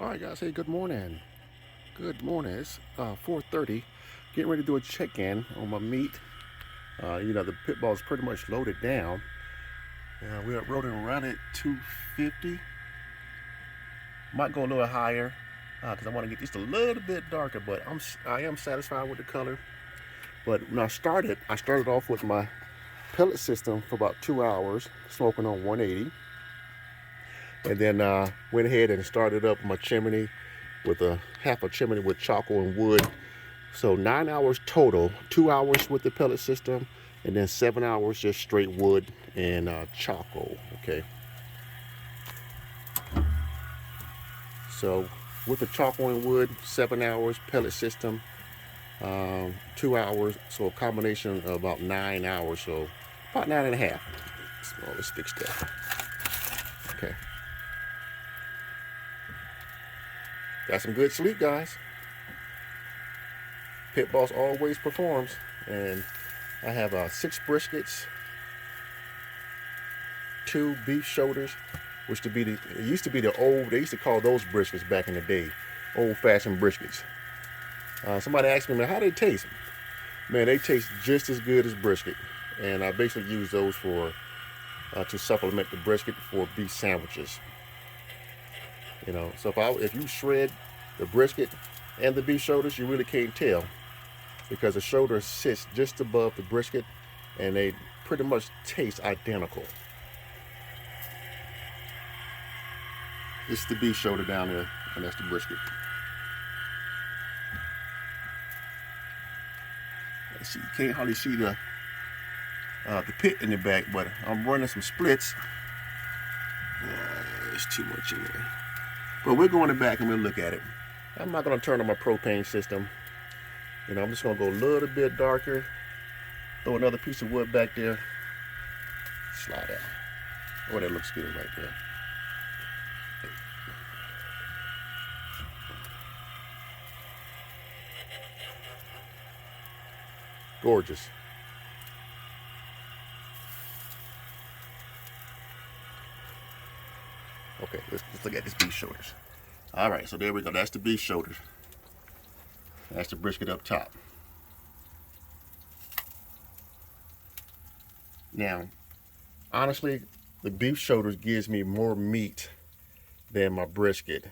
All right, guys. Hey, good morning. Good morning. It's 4:30. Getting ready to do a check-in on my meat. The pit ball is pretty much loaded down. We're rolling around at 250. Might go a little higher because I want to get just a little bit darker. But I am satisfied with the color. But when I started off with my pellet system for about 2 hours, smoking on 180, and then went ahead and started up my chimney with a half a chimney with charcoal and wood. So 9 hours total, 2 hours with the pellet system, and then 7 hours just straight wood and charcoal. Okay. So with the charcoal and wood, 7 hours pellet system, 2 hours. So a combination of about 9 hours. So about 9.5. So let's fix that. Okay. Got some good sleep, guys. Pit Boss always performs, and I have 6 briskets, 2 beef shoulders, which it used to be the old. They used to call those briskets back in the day, old-fashioned briskets. Somebody asked me, man, how they taste? Man, they taste just as good as brisket, and I basically use those for to supplement the brisket for beef sandwiches. So if you shred the brisket and the beef shoulders, you really can't tell because the shoulder sits just above the brisket, and they pretty much taste identical. This is the beef shoulder down there, and that's the brisket. Let's see, you can't hardly see the pit in the back, but I'm running some splits. There's too much in there. But we'll go in the back and we'll look at it. I'm not going to turn on my propane system. I'm just going to go a little bit darker. Throw another piece of wood back there. Slide out. Oh, that looks good right there. Gorgeous. Okay, let's look at this beef shoulders. All right, so there we go. That's the beef shoulders. That's the brisket up top. Now, honestly, the beef shoulders gives me more meat than my brisket.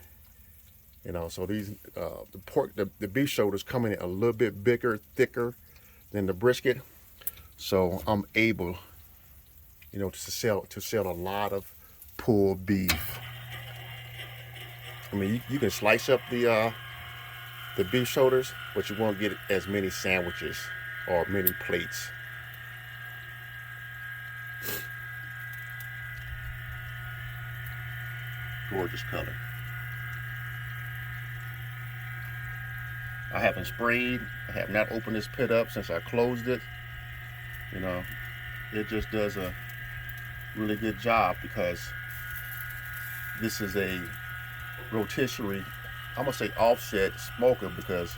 So these the beef shoulders come in a little bit bigger, thicker than the brisket. So I'm able, to sell a lot of pulled beef. I mean, you can slice up the beef shoulders, but you won't get as many sandwiches or many plates. Gorgeous color. I haven't sprayed. I have not opened this pit up since I closed it. It just does a really good job because this is a rotisserie, I'm gonna say offset smoker, because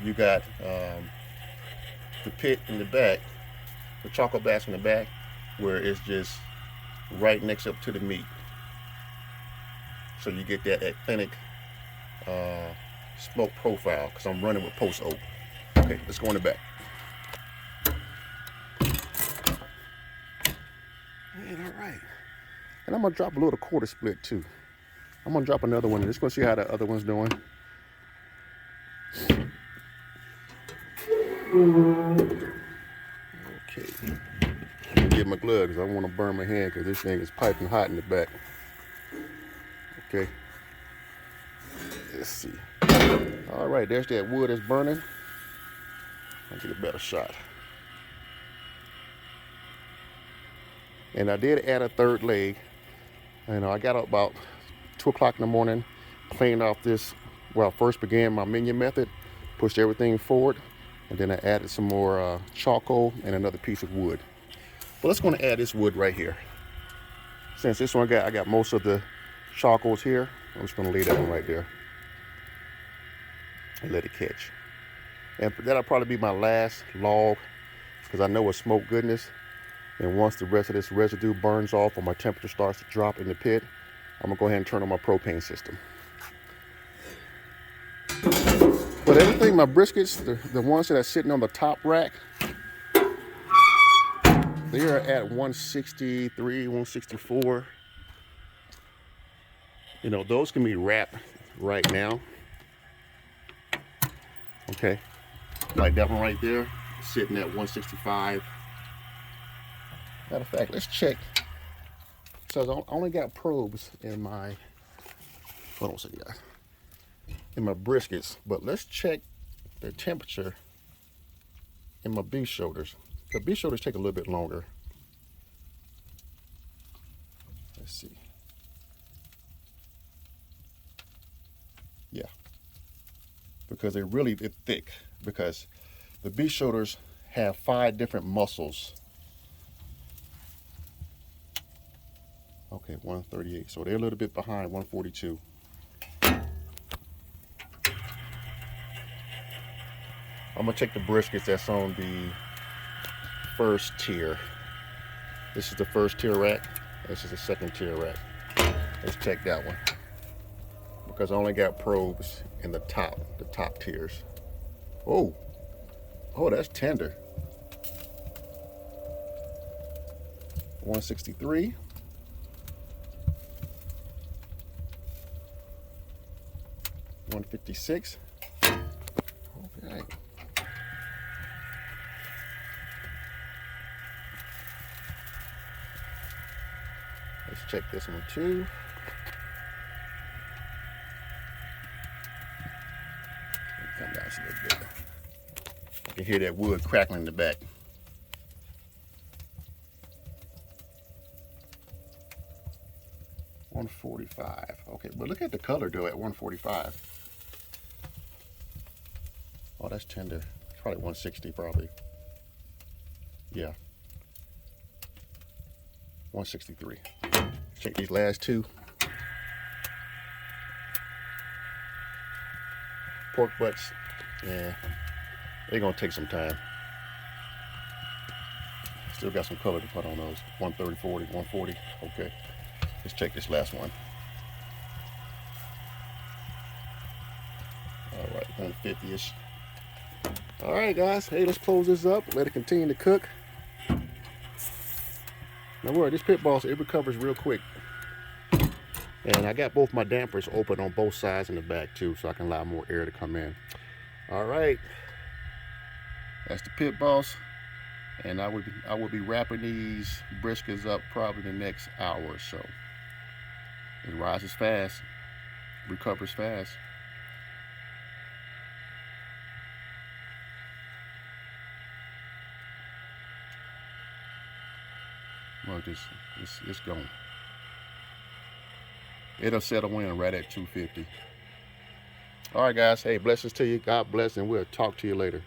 you got the pit in the back, the charcoal bass in the back, where it's just right next up to the meat. So you get that authentic smoke profile because I'm running with post oak. Okay, let's go in the back. Man, all right. And I'm gonna drop a little quarter split too. I'm gonna drop another one. Just gonna see how the other one's doing. Okay. Get my gloves because I want to burn my hand because this thing is piping hot in the back. Okay. Let's see. All right, there's that wood that's burning. I'll get a better shot. And I did add a third leg. I got up about 2 o'clock in the morning, cleaned off this. Well, I first began my minion method, pushed everything forward, and then I added some more charcoal and another piece of wood. But let's go and add this wood right here. Since this one I got most of the charcoals here, I'm just gonna lay that one right there and let it catch. And that'll probably be my last log because I know it's smoke goodness. And once the rest of this residue burns off or my temperature starts to drop in the pit, I'm gonna go ahead and turn on my propane system. But everything, my briskets, the ones that are sitting on the top rack, they are at 163, 164. You know, those can be wrapped right now. Okay, like that one right there, sitting at 165. Matter of fact, let's check. So I only got probes in my, hold on a second, guys, in my briskets, but let's check the temperature in my beef shoulders. The beef shoulders take a little bit longer. Let's see. Yeah, because they're thick, because the beef shoulders have 5 different muscles. Okay, 138. So they're a little bit behind 142. I'm gonna check the briskets that's on the first tier. This is the first tier rack. This is the second tier rack. Let's check that one, because I only got probes in the top tiers. Oh, that's tender. 163. $156. Okay. Let's check this one too. Come down a little bit. You can hear that wood crackling in the back. $145. Okay, but look at the color though at 145. Oh, that's tender. It's probably 160 probably. Yeah. 163. Check these last two. Pork butts. Yeah. They're gonna take some time. Still got some color to put on those. 130, 40, 140. Okay. Let's check this last one. All right, 150-ish. All right, guys. Hey, let's close this up. Let it continue to cook. Now, worry, this pit boss, it recovers real quick. And I got both my dampers open on both sides and the back too, so I can allow more air to come in. All right. That's the pit boss. And I will be wrapping these briskets up probably the next hour or so. It rises fast, recovers fast. Well, it's going. It'll settle in right at 250. All right, guys. Hey, blessings to you. God bless, and we'll talk to you later.